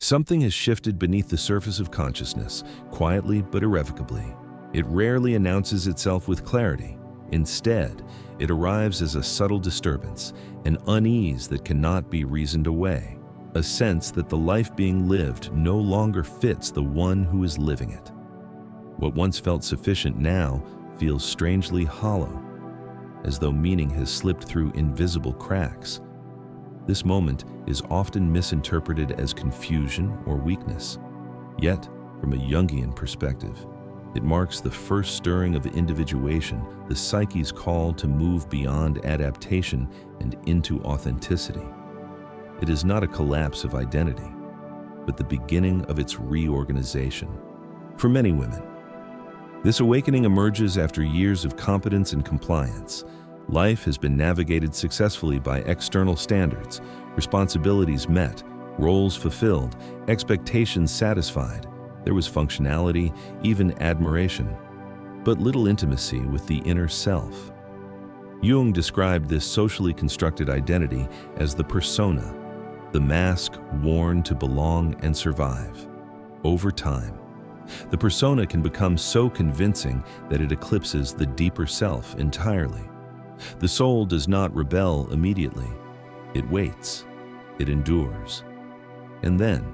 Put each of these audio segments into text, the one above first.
Something has shifted beneath the surface of consciousness, quietly but irrevocably. It rarely announces itself with clarity. Instead, it arrives as a subtle disturbance, an unease that cannot be reasoned away, a sense that the life being lived no longer fits the one who is living it. What once felt sufficient now feels strangely hollow, as though meaning has slipped through invisible cracks. This moment is often misinterpreted as confusion or weakness. Yet, from a Jungian perspective, it marks the first stirring of individuation, the psyche's call to move beyond adaptation and into authenticity. It is not a collapse of identity, but the beginning of its reorganization. For many women, this awakening emerges after years of competence and compliance. Life has been navigated successfully by external standards, responsibilities met, roles fulfilled, expectations satisfied. There was functionality, even admiration, but little intimacy with the inner self. Jung described this socially constructed identity as the persona, the mask worn to belong and survive. Over time, the persona can become so convincing that it eclipses the deeper self entirely. The soul does not rebel immediately. It waits. It endures. And then,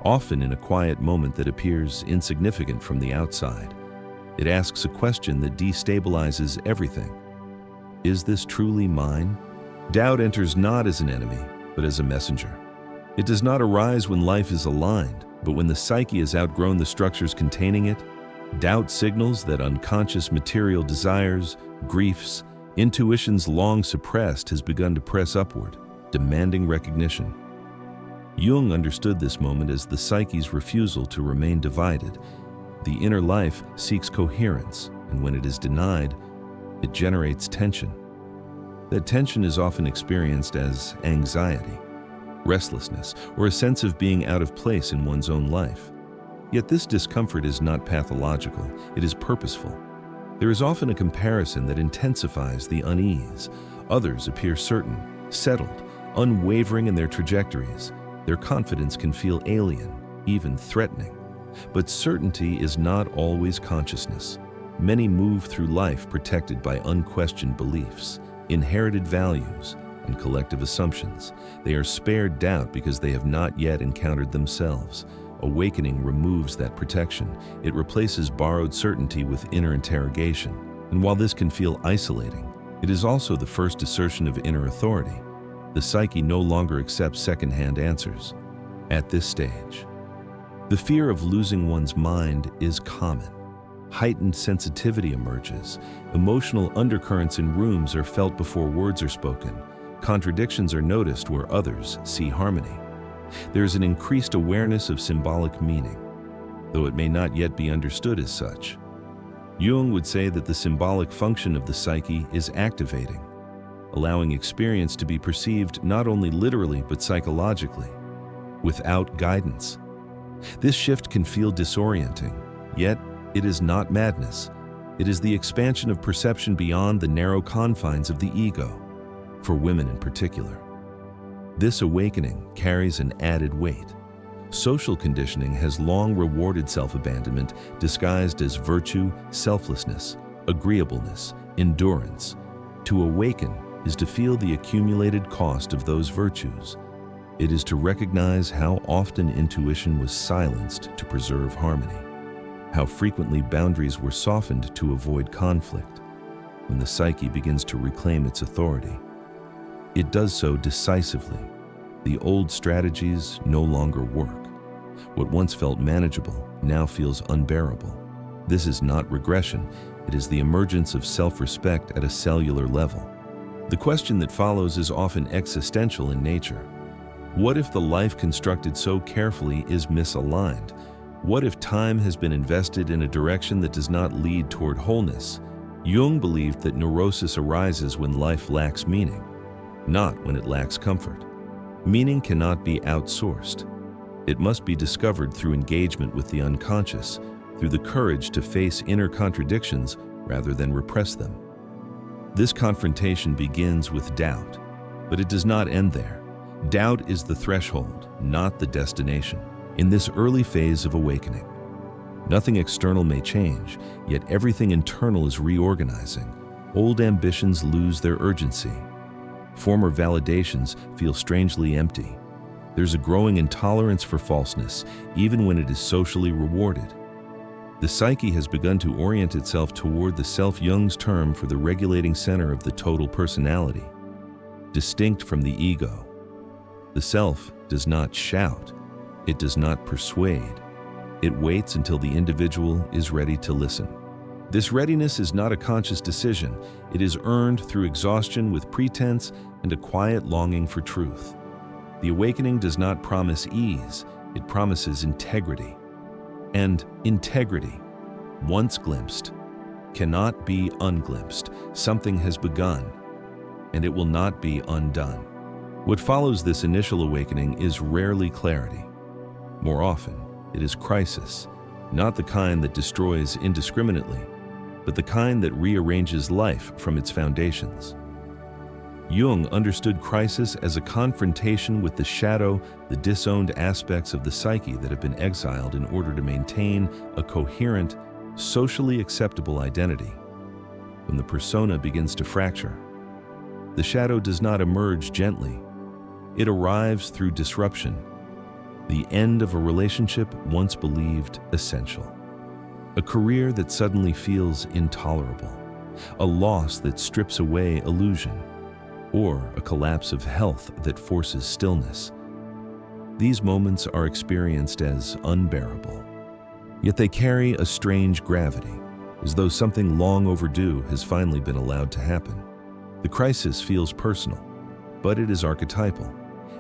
often in a quiet moment that appears insignificant from the outside, it asks a question that destabilizes everything. Is this truly mine? Doubt enters not as an enemy, but as a messenger. It does not arise when life is aligned, but when the psyche has outgrown the structures containing it. Doubt signals that unconscious material desires, griefs, intuitions long suppressed has begun to press upward, demanding recognition. Jung understood this moment as the psyche's refusal to remain divided. The inner life seeks coherence, and when it is denied, it generates tension. That tension is often experienced as anxiety, restlessness, or a sense of being out of place in one's own life. Yet this discomfort is not pathological, it is purposeful. There is often a comparison that intensifies the unease. Others appear certain, settled, unwavering in their trajectories. Their confidence can feel alien, even threatening. But certainty is not always consciousness. Many move through life protected by unquestioned beliefs, inherited values, and collective assumptions. They are spared doubt because they have not yet encountered themselves. Awakening removes that protection. It replaces borrowed certainty with inner interrogation. And while this can feel isolating, it is also the first assertion of inner authority. The psyche no longer accepts second-hand answers. At this stage, the fear of losing one's mind is common. Heightened sensitivity emerges. Emotional undercurrents in rooms are felt before words are spoken. Contradictions are noticed where others see harmony. There is an increased awareness of symbolic meaning, though it may not yet be understood as such. Jung would say that the symbolic function of the psyche is activating, allowing experience to be perceived not only literally but psychologically, without guidance. This shift can feel disorienting, yet it is not madness. It is the expansion of perception beyond the narrow confines of the ego, for women in particular. This awakening carries an added weight. Social conditioning has long rewarded self-abandonment disguised as virtue, selflessness, agreeableness, endurance. To awaken is to feel the accumulated cost of those virtues. It is to recognize how often intuition was silenced to preserve harmony, how frequently boundaries were softened to avoid conflict. When the psyche begins to reclaim its authority, it does so decisively. The old strategies no longer work. What once felt manageable now feels unbearable. This is not regression, it is the emergence of self-respect at a cellular level. The question that follows is often existential in nature. What if the life constructed so carefully is misaligned? What if time has been invested in a direction that does not lead toward wholeness? Jung believed that neurosis arises when life lacks meaning, not when it lacks comfort. Meaning cannot be outsourced. It must be discovered through engagement with the unconscious, through the courage to face inner contradictions rather than repress them. This confrontation begins with doubt, but it does not end there. Doubt is the threshold, not the destination. In this early phase of awakening, nothing external may change, yet everything internal is reorganizing. Old ambitions lose their urgency. Former validations feel strangely empty. There's a growing intolerance for falseness, even when it is socially rewarded. The psyche has begun to orient itself toward the self, Jung's term for the regulating center of the total personality, distinct from the ego. The self does not shout. It does not persuade. It waits until the individual is ready to listen. This readiness is not a conscious decision. It is earned through exhaustion with pretense and a quiet longing for truth. The awakening does not promise ease. It promises integrity. And integrity, once glimpsed, cannot be unglimpsed. Something has begun, and it will not be undone. What follows this initial awakening is rarely clarity. More often, it is crisis, not the kind that destroys indiscriminately, but the kind that rearranges life from its foundations. Jung understood crisis as a confrontation with the shadow, the disowned aspects of the psyche that have been exiled in order to maintain a coherent, socially acceptable identity. When the persona begins to fracture, the shadow does not emerge gently. It arrives through disruption, the end of a relationship once believed essential, a career that suddenly feels intolerable, a loss that strips away illusion, or a collapse of health that forces stillness. These moments are experienced as unbearable, yet they carry a strange gravity, as though something long overdue has finally been allowed to happen. The crisis feels personal, but it is archetypal.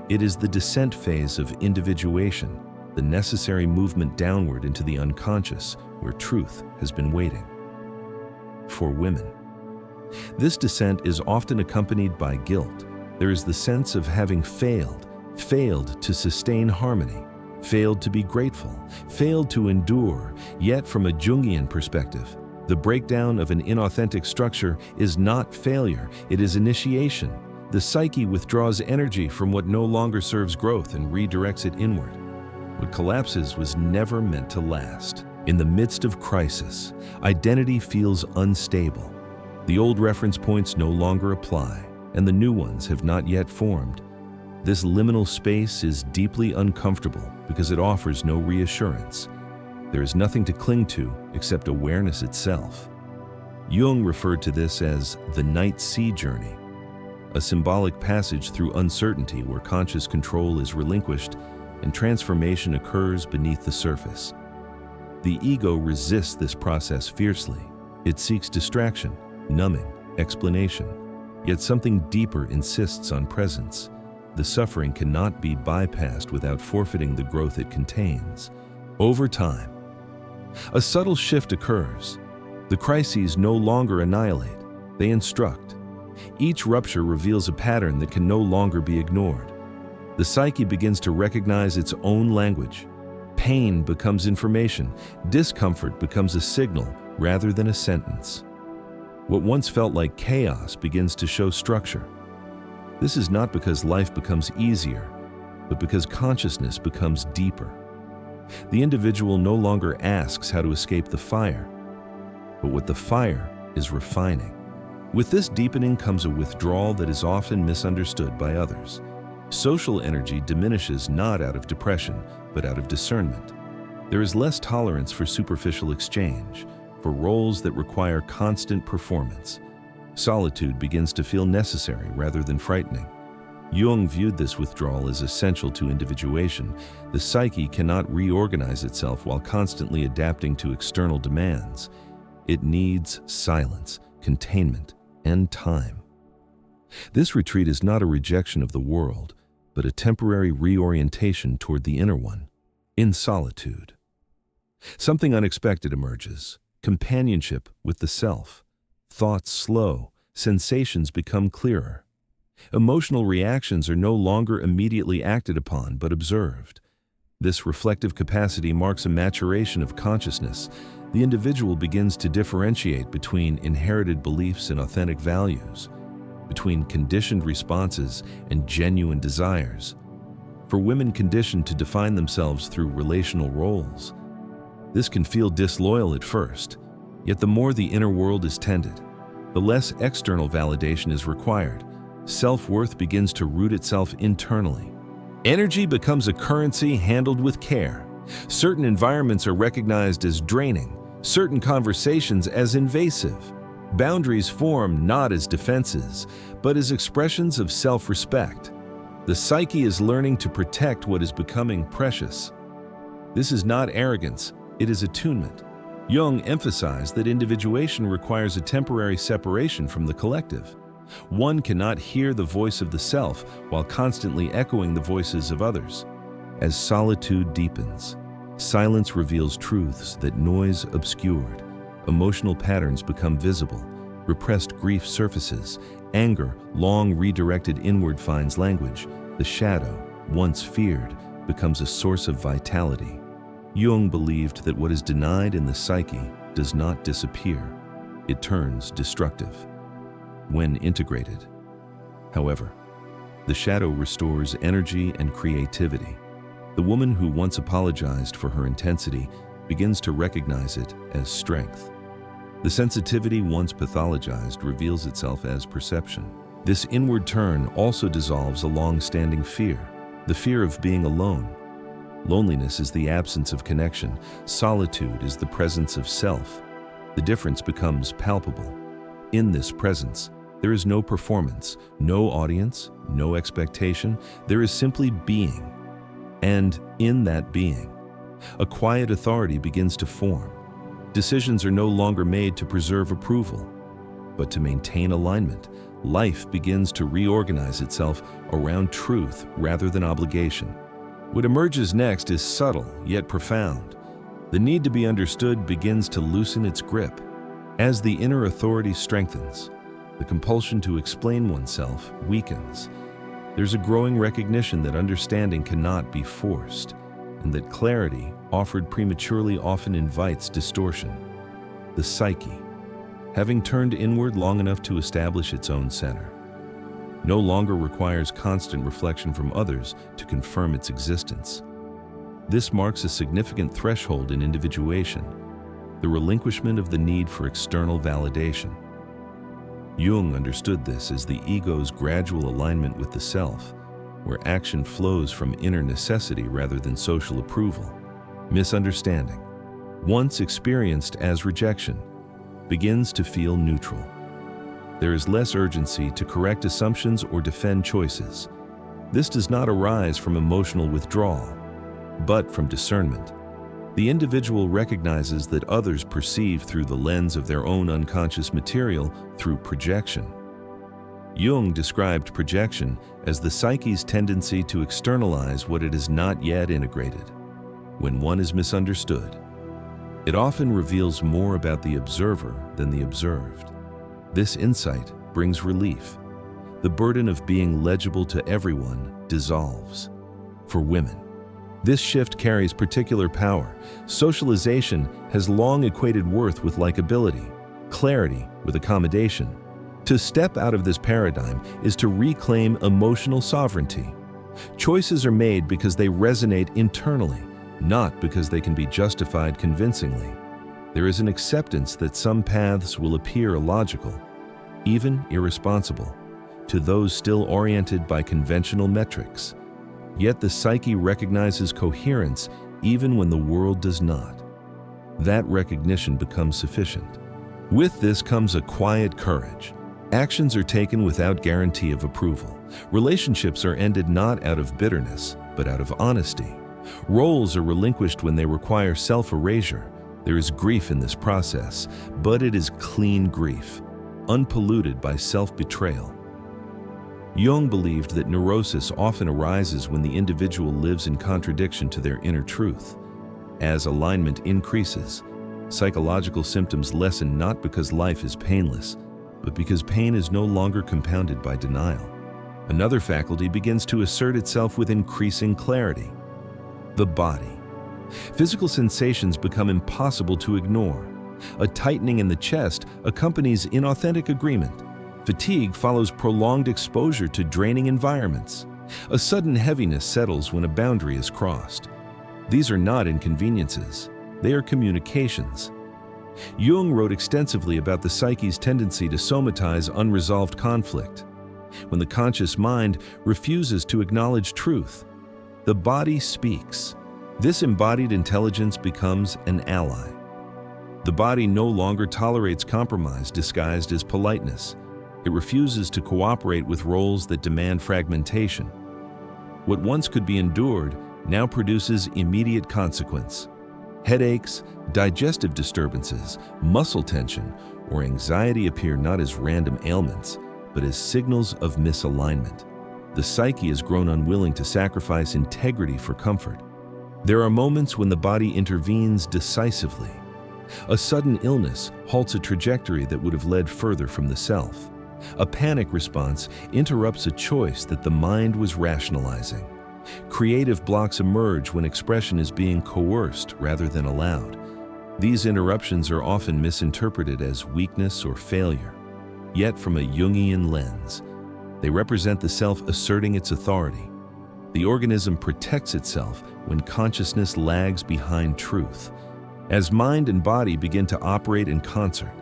It is the descent phase of individuation, the necessary movement downward into the unconscious, where truth has been waiting. For women, this descent is often accompanied by guilt. There is the sense of having failed to sustain harmony, failed to be grateful, failed to endure. Yet from a Jungian perspective, the breakdown of an inauthentic structure is not failure, it is initiation. The psyche withdraws energy from what no longer serves growth and redirects it inward. What collapses was never meant to last. In the midst of crisis, identity feels unstable. The old reference points no longer apply, and the new ones have not yet formed. This liminal space is deeply uncomfortable because it offers no reassurance. There is nothing to cling to except awareness itself. Jung referred to this as the night sea journey, a symbolic passage through uncertainty where conscious control is relinquished and transformation occurs beneath the surface. The ego resists this process fiercely. It seeks distraction, numbing, explanation. Yet something deeper insists on presence. The suffering cannot be bypassed without forfeiting the growth it contains. Over time, a subtle shift occurs. The crises no longer annihilate, they instruct. Each rupture reveals a pattern that can no longer be ignored. The psyche begins to recognize its own language. Pain becomes information. Discomfort becomes a signal rather than a sentence. What once felt like chaos begins to show structure. This is not because life becomes easier, but because consciousness becomes deeper. The individual no longer asks how to escape the fire, but what the fire is refining. With this deepening comes a withdrawal that is often misunderstood by others. Social energy diminishes not out of depression, but out of discernment. There is less tolerance for superficial exchange, for roles that require constant performance. Solitude begins to feel necessary rather than frightening. Jung viewed this withdrawal as essential to individuation. The psyche cannot reorganize itself while constantly adapting to external demands. It needs silence, containment, and time. This retreat is not a rejection of the world, but a temporary reorientation toward the inner one, in solitude. Something unexpected emerges. Companionship with the self. Thoughts slow, sensations become clearer. Emotional reactions are no longer immediately acted upon but observed. This reflective capacity marks a maturation of consciousness. The individual begins to differentiate between inherited beliefs and authentic values, between conditioned responses and genuine desires. for women conditioned to define themselves through relational roles. This can feel disloyal at first, yet the more the inner world is tended, the less external validation is required. Self-worth begins to root itself internally. Energy becomes a currency handled with care. Certain environments are recognized as draining, certain conversations as invasive. Boundaries form not as defenses, but as expressions of self-respect. The psyche is learning to protect what is becoming precious. This is not arrogance, it is attunement. Jung emphasized that individuation requires a temporary separation from the collective. One cannot hear the voice of the self while constantly echoing the voices of others. As solitude deepens, silence reveals truths that noise obscured. Emotional patterns become visible. Repressed grief surfaces. Anger, long redirected inward, finds language. The shadow, once feared, becomes a source of vitality. Jung believed that what is denied in the psyche does not disappear. It turns destructive when integrated. However, the shadow restores energy and creativity. The woman who once apologized for her intensity begins to recognize it as strength. The sensitivity once pathologized reveals itself as perception. This inward turn also dissolves a long-standing fear, the fear of being alone. Loneliness is the absence of connection. Solitude is the presence of self. The difference becomes palpable. In this presence, there is no performance, no audience, no expectation. There is simply being. And in that being, a quiet authority begins to form. Decisions are no longer made to preserve approval, but to maintain alignment. Life begins to reorganize itself around truth rather than obligation. What emerges next is subtle yet profound. The need to be understood begins to loosen its grip. As the inner authority strengthens, the compulsion to explain oneself weakens. There's a growing recognition that understanding cannot be forced, and that clarity offered prematurely often invites distortion. The psyche, having turned inward long enough to establish its own center, no longer requires constant reflection from others to confirm its existence. This marks a significant threshold in individuation, the relinquishment of the need for external validation. Jung understood this as the ego's gradual alignment with the self, where action flows from inner necessity rather than social approval. Misunderstanding, once experienced as rejection, begins to feel neutral. There is less urgency to correct assumptions or defend choices. This does not arise from emotional withdrawal, but from discernment. The individual recognizes that others perceive through the lens of their own unconscious material through projection. Jung described projection as the psyche's tendency to externalize what it has not yet integrated. When one is misunderstood, it often reveals more about the observer than the observed. This insight brings relief. The burden of being legible to everyone dissolves. For women, this shift carries particular power. Socialization has long equated worth with likability, clarity with accommodation. To step out of this paradigm is to reclaim emotional sovereignty. Choices are made because they resonate internally, not because they can be justified convincingly. There is an acceptance that some paths will appear illogical, even irresponsible, to those still oriented by conventional metrics. Yet the psyche recognizes coherence even when the world does not. That recognition becomes sufficient. With this comes a quiet courage. Actions are taken without guarantee of approval. Relationships are ended not out of bitterness, but out of honesty. Roles are relinquished when they require self-erasure. There is grief in this process, but it is clean grief, unpolluted by self-betrayal. Jung believed that neurosis often arises when the individual lives in contradiction to their inner truth. As alignment increases, psychological symptoms lessen not because life is painless, but because pain is no longer compounded by denial. Another faculty begins to assert itself with increasing clarity: the body. Physical sensations become impossible to ignore. A tightening in the chest accompanies inauthentic agreement. Fatigue follows prolonged exposure to draining environments. A sudden heaviness settles when a boundary is crossed. These are not inconveniences, they are communications. Jung wrote extensively about the psyche's tendency to somatize unresolved conflict. When the conscious mind refuses to acknowledge truth, the body speaks. This embodied intelligence becomes an ally. The body no longer tolerates compromise disguised as politeness. It refuses to cooperate with roles that demand fragmentation. What once could be endured now produces immediate consequence. Headaches, digestive disturbances, muscle tension, or anxiety appear not as random ailments, but as signals of misalignment. The psyche has grown unwilling to sacrifice integrity for comfort. There are moments when the body intervenes decisively. A sudden illness halts a trajectory that would have led further from the self. A panic response interrupts a choice that the mind was rationalizing. Creative blocks emerge when expression is being coerced rather than allowed. These interruptions are often misinterpreted as weakness or failure. Yet from a Jungian lens, they represent the self asserting its authority. The organism protects itself when consciousness lags behind truth. As mind and body begin to operate in concert,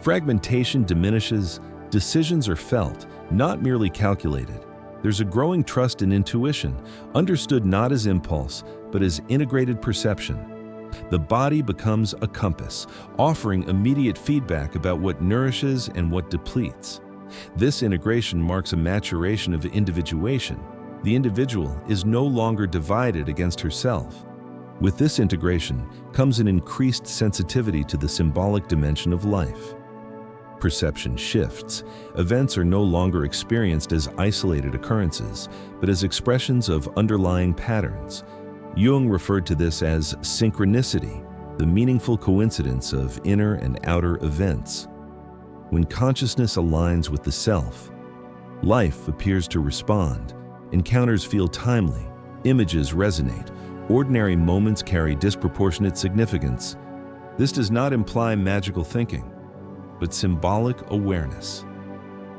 fragmentation diminishes, decisions are felt, not merely calculated. There's a growing trust in intuition, understood not as impulse, but as integrated perception. The body becomes a compass, offering immediate feedback about what nourishes and what depletes. This integration marks a maturation of individuation. The individual is no longer divided against herself. With this integration comes an increased sensitivity to the symbolic dimension of life. Perception shifts. Events are no longer experienced as isolated occurrences, but as expressions of underlying patterns. Jung referred to this as synchronicity, the meaningful coincidence of inner and outer events. When consciousness aligns with the self, life appears to respond. Encounters feel timely, images resonate, ordinary moments carry disproportionate significance. This does not imply magical thinking, but symbolic awareness.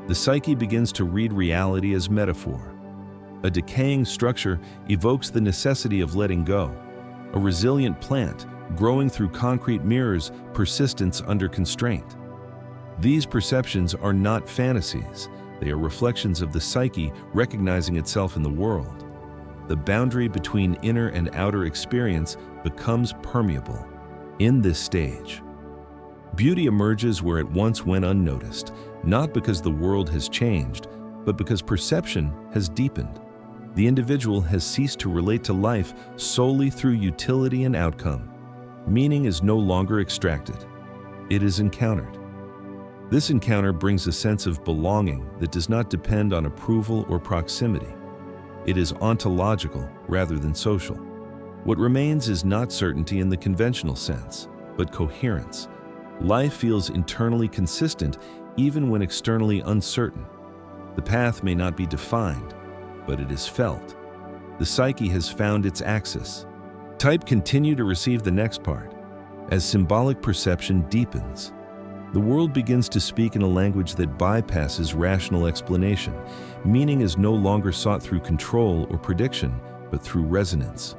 The psyche begins to read reality as metaphor. A decaying structure evokes the necessity of letting go. A resilient plant, growing through concrete mirrors, persistence under constraint. These perceptions are not fantasies. They are reflections of the psyche recognizing itself in the world. The boundary between inner and outer experience becomes permeable. In this stage, beauty emerges where it once went unnoticed, not because the world has changed, but because perception has deepened. The individual has ceased to relate to life solely through utility and outcome. Meaning is no longer extracted. It is encountered. This encounter brings a sense of belonging that does not depend on approval or proximity. It is ontological rather than social. What remains is not certainty in the conventional sense, but coherence. Life feels internally consistent even when externally uncertain. The path may not be defined, but it is felt. The psyche has found its axis. Type continue to receive the next part. As symbolic perception deepens, the world begins to speak in a language that bypasses rational explanation. Meaning is no longer sought through control or prediction, but through resonance.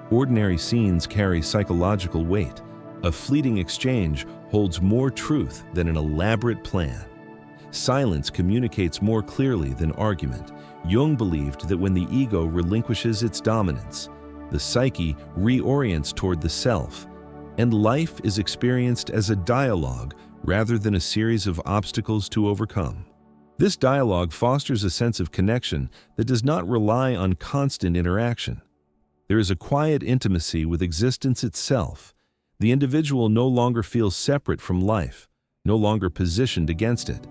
Ordinary scenes carry psychological weight. A fleeting exchange holds more truth than an elaborate plan. Silence communicates more clearly than argument. Jung believed that when the ego relinquishes its dominance, the psyche reorients toward the self, and life is experienced as a dialogue rather than a series of obstacles to overcome. This dialogue fosters a sense of connection that does not rely on constant interaction. There is a quiet intimacy with existence itself. The individual no longer feels separate from life, no longer positioned against it.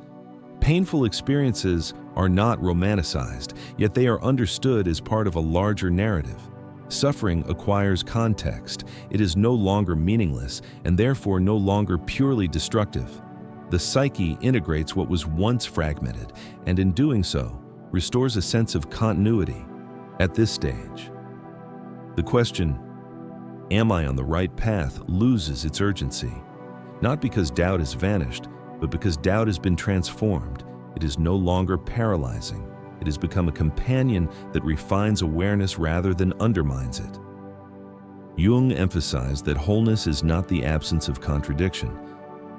Painful experiences are not romanticized, yet they are understood as part of a larger narrative. Suffering acquires context. It is no longer meaningless and therefore no longer purely destructive. The psyche integrates what was once fragmented and in doing so, restores a sense of continuity. At this stage, the question, "Am I on the right path?" loses its urgency. Not because doubt has vanished, but because doubt has been transformed. It is no longer paralyzing. it has become a companion that refines awareness rather than undermines it. Jung emphasized that wholeness is not the absence of contradiction,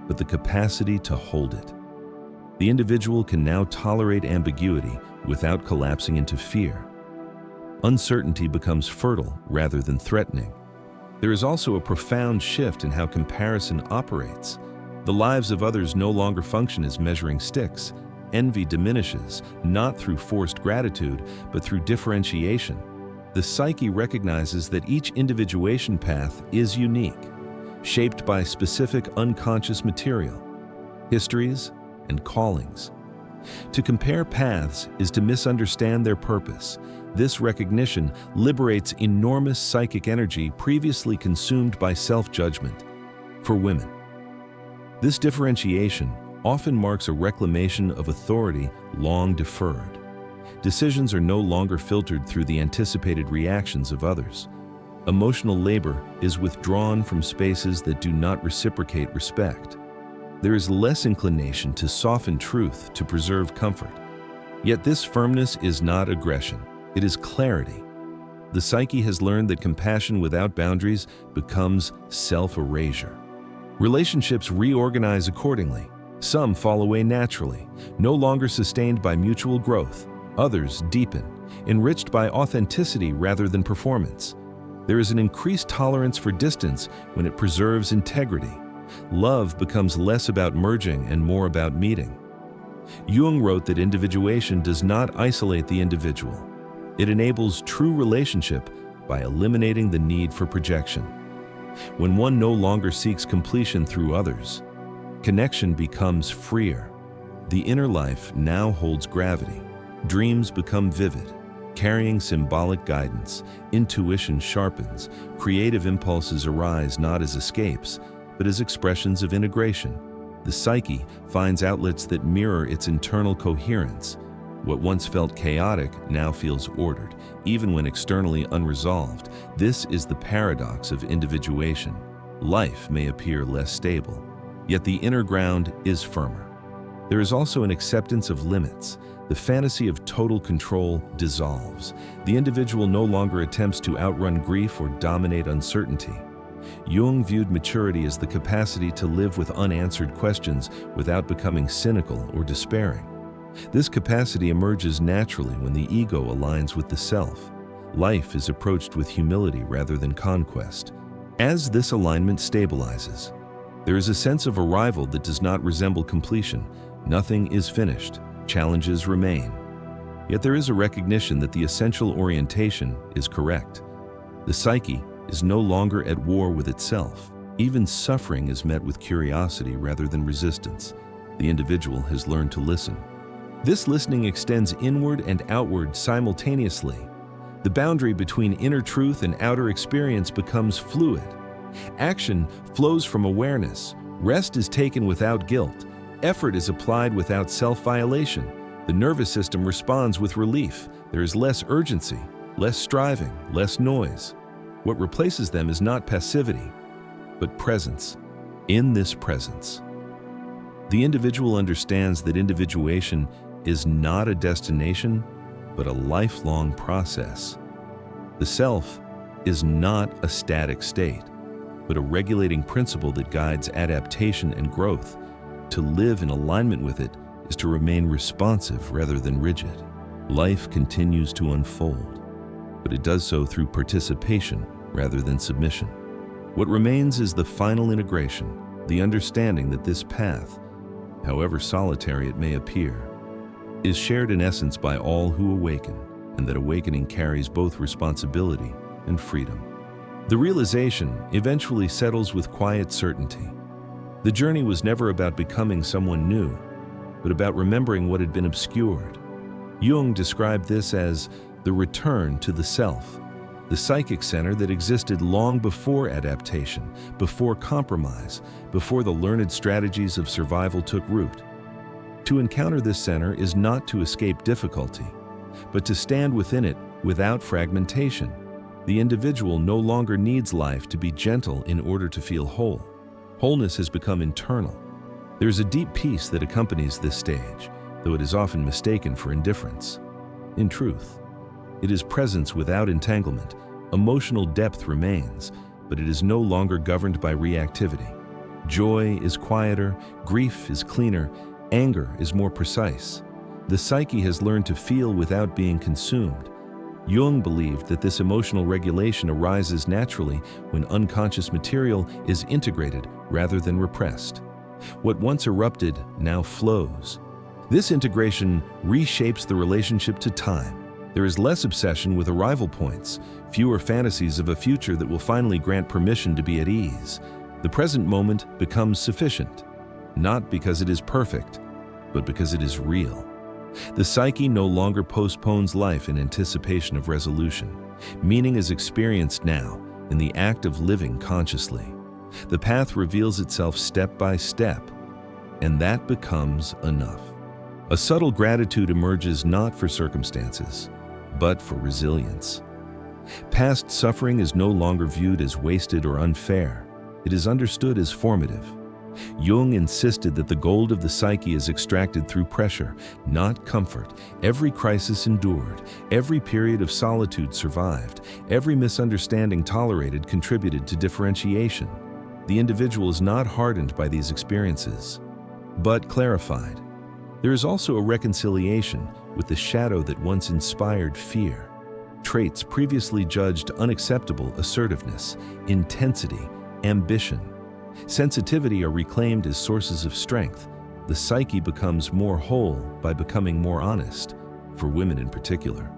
but the capacity to hold it. The individual can now tolerate ambiguity without collapsing into fear. Uncertainty becomes fertile rather than threatening. There is also a profound shift in how comparison operates. The lives of others no longer function as measuring sticks. Envy diminishes, not through forced gratitude, but through differentiation. The psyche recognizes that each individuation path is unique, shaped by specific unconscious material, histories, and callings. To compare paths is to misunderstand their purpose. This recognition liberates enormous psychic energy previously consumed by self-judgment. For women, this differentiation often marks a reclamation of authority long deferred. Decisions are no longer filtered through the anticipated reactions of others. Emotional labor is withdrawn from spaces that do not reciprocate respect. There is less inclination to soften truth to preserve comfort. Yet this firmness is not aggression, it is clarity. The psyche has learned that compassion without boundaries becomes self-erasure. Relationships reorganize accordingly. Some fall away naturally, no longer sustained by mutual growth. Others deepen, enriched by authenticity rather than performance. There is an increased tolerance for distance when it preserves integrity. Love becomes less about merging and more about meeting. Jung wrote that individuation does not isolate the individual. It enables true relationship by eliminating the need for projection. When one no longer seeks completion through others, connection becomes freer. The inner life now holds gravity. Dreams become vivid, carrying symbolic guidance. Intuition sharpens. Creative impulses arise not as escapes, but as expressions of integration. The psyche finds outlets that mirror its internal coherence. What once felt chaotic now feels ordered, even when externally unresolved. This is the paradox of individuation. Life may appear less stable, yet the inner ground is firmer. There is also an acceptance of limits. The fantasy of total control dissolves. The individual no longer attempts to outrun grief or dominate uncertainty. Jung viewed maturity as the capacity to live with unanswered questions without becoming cynical or despairing. This capacity emerges naturally when the ego aligns with the self. Life is approached with humility rather than conquest. As this alignment stabilizes, there is a sense of arrival that does not resemble completion. Nothing is finished. Challenges remain. Yet there is a recognition that the essential orientation is correct. The psyche is no longer at war with itself. Even suffering is met with curiosity rather than resistance. The individual has learned to listen. This listening extends inward and outward simultaneously. The boundary between inner truth and outer experience becomes fluid. Action flows from awareness. Rest is taken without guilt. Effort is applied without self-violation. The nervous system responds with relief. There is less urgency, less striving, less noise. What replaces them is not passivity, but presence. In this presence, the individual understands that individuation is not a destination, but a lifelong process. The self is not a static state, but a regulating principle that guides adaptation and growth. To live in alignment with it is to remain responsive rather than rigid. Life continues to unfold, but it does so through participation rather than submission. What remains is the final integration, the understanding that this path, however solitary it may appear, is shared in essence by all who awaken, and that awakening carries both responsibility and freedom. The realization eventually settles with quiet certainty. The journey was never about becoming someone new, but about remembering what had been obscured. Jung described this as the return to the self, the psychic center that existed long before adaptation, before compromise, before the learned strategies of survival took root. To encounter this center is not to escape difficulty, but to stand within it without fragmentation. The individual no longer needs life to be gentle in order to feel whole. Wholeness has become internal. There is a deep peace that accompanies this stage, though it is often mistaken for indifference. In truth, it is presence without entanglement. Emotional depth remains, but it is no longer governed by reactivity. Joy is quieter, grief is cleaner, anger is more precise. The psyche has learned to feel without being consumed. Jung believed that this emotional regulation arises naturally when unconscious material is integrated rather than repressed. What once erupted now flows. This integration reshapes the relationship to time. There is less obsession with arrival points, fewer fantasies of a future that will finally grant permission to be at ease. The present moment becomes sufficient, not because it is perfect, but because it is real. The psyche no longer postpones life in anticipation of resolution. Meaning is experienced now in the act of living consciously. The path reveals itself step by step, and that becomes enough. A subtle gratitude emerges not for circumstances, but for resilience. Past suffering is no longer viewed as wasted or unfair. It is understood as formative. Jung insisted that the gold of the psyche is extracted through pressure, not comfort. Every crisis endured, every period of solitude survived, every misunderstanding tolerated contributed to differentiation. The individual is not hardened by these experiences, but clarified. There is also a reconciliation with the shadow that once inspired fear. Traits previously judged unacceptable: assertiveness, intensity, ambition. Sensitivity are reclaimed as sources of strength. The psyche becomes more whole by becoming more honest, for women in particular.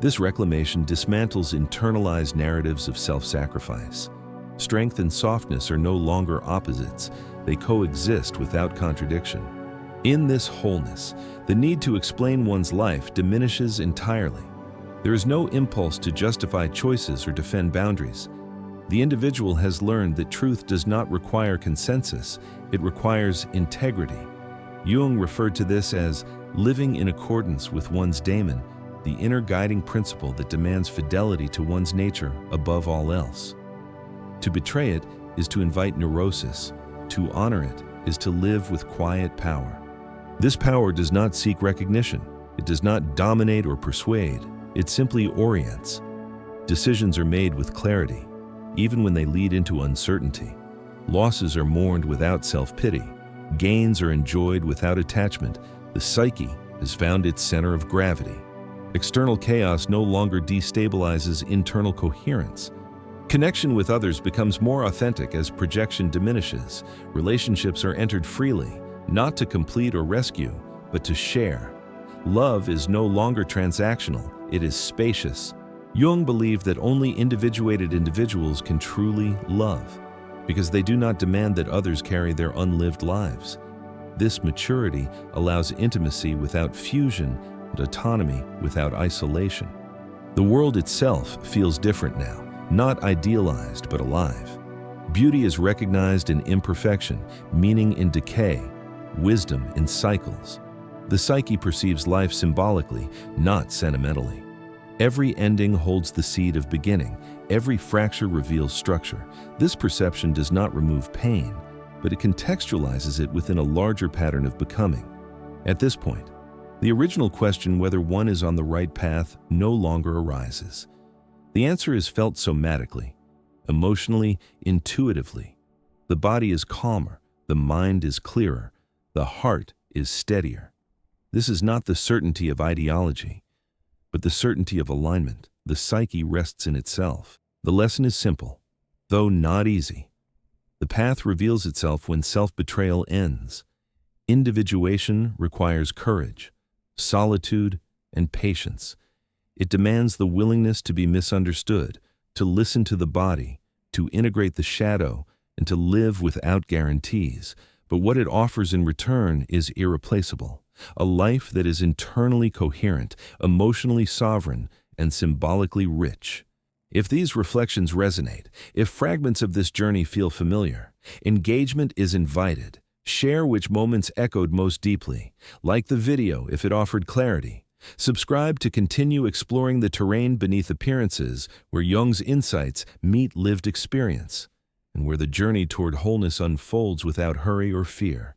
This reclamation dismantles internalized narratives of self-sacrifice. Strength and softness are no longer opposites. They coexist without contradiction. In this wholeness, the need to explain one's life diminishes entirely. There is no impulse to justify choices or defend boundaries. The individual has learned that truth does not require consensus, it requires integrity. Jung referred to this as living in accordance with one's daemon, the inner guiding principle that demands fidelity to one's nature above all else. To betray it is to invite neurosis. To honor it is to live with quiet power. This power does not seek recognition. It does not dominate or persuade. It simply orients. Decisions are made with clarity, even when they lead into uncertainty. Losses are mourned without self-pity. Gains are enjoyed without attachment. The psyche has found its center of gravity. External chaos no longer destabilizes internal coherence. Connection with others becomes more authentic as projection diminishes. Relationships are entered freely, not to complete or rescue, but to share. Love is no longer transactional, it is spacious. Jung believed that only individuated individuals can truly love, because they do not demand that others carry their unlived lives. This maturity allows intimacy without fusion and autonomy without isolation. The world itself feels different now, not idealized but alive. Beauty is recognized in imperfection, meaning in decay, wisdom in cycles. The psyche perceives life symbolically, not sentimentally. Every ending holds the seed of beginning. Every fracture reveals structure. This perception does not remove pain, but it contextualizes it within a larger pattern of becoming. At this point, the original question whether one is on the right path no longer arises. The answer is felt somatically, emotionally, intuitively. The body is calmer, the mind is clearer, the heart is steadier. This is not the certainty of ideology, but the certainty of alignment. The psyche rests in itself. The lesson is simple, though not easy. The path reveals itself when self-betrayal ends. Individuation requires courage, solitude, and patience. It demands the willingness to be misunderstood, to listen to the body, to integrate the shadow, and to live without guarantees. But what it offers in return is irreplaceable. A life that is internally coherent, emotionally sovereign, and symbolically rich. If these reflections resonate, if fragments of this journey feel familiar, engagement is invited. Share which moments echoed most deeply. Like the video if it offered clarity. Subscribe to continue exploring the terrain beneath appearances, where Jung's insights meet lived experience, and where the journey toward wholeness unfolds without hurry or fear.